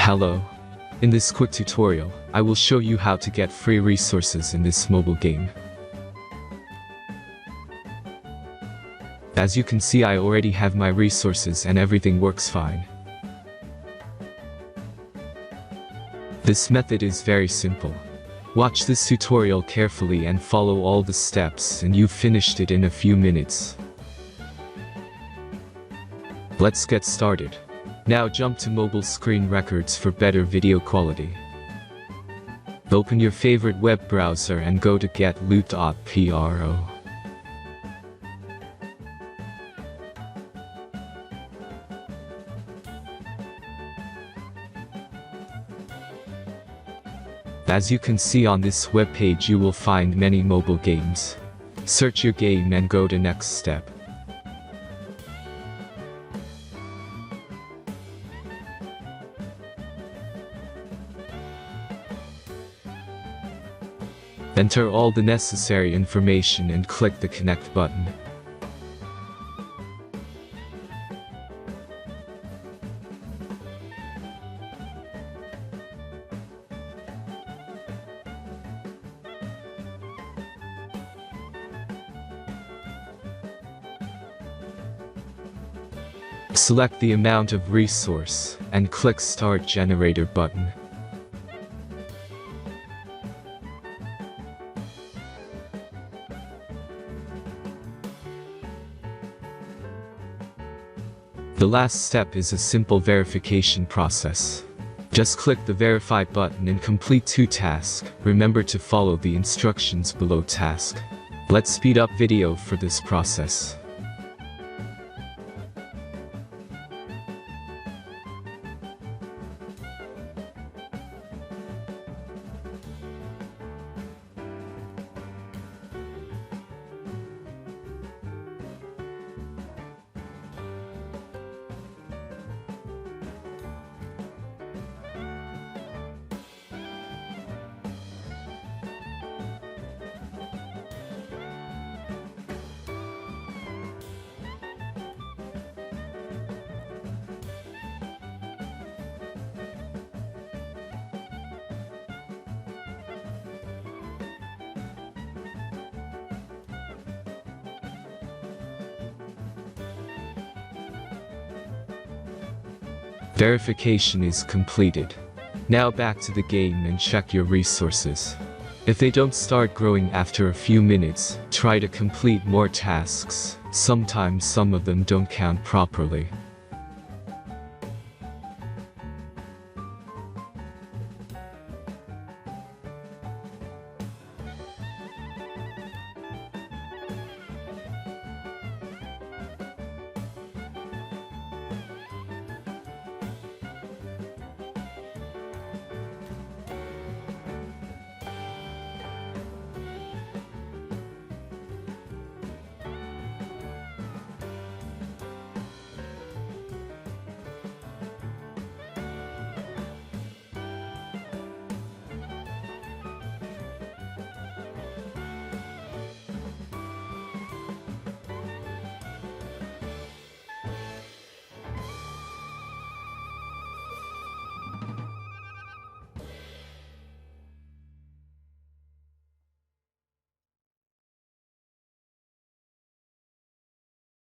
Hello. In this quick tutorial, I will show you how to get free resources in this mobile game. As you can see, I already have my resources and everything works fine. This method is very simple. Watch this tutorial carefully and follow all the steps and you've finished it in a few minutes. Let's get started. Now jump to mobile screen records for better video quality. Open your favorite web browser and go to get.Our. As you can see on this web page, you will find many mobile games. Search your game and go to next step. Enter all the necessary information and click the connect button. Select the amount of resource and click Start Generator button. The last step is a simple verification process. Just click the Verify button and complete 2 tasks. Remember to follow the instructions below task. Let's speed up video for this process. Verification is completed. Now back to the game and check your resources. If they don't start growing after a few minutes, try to complete more tasks. Sometimes some of them don't count properly.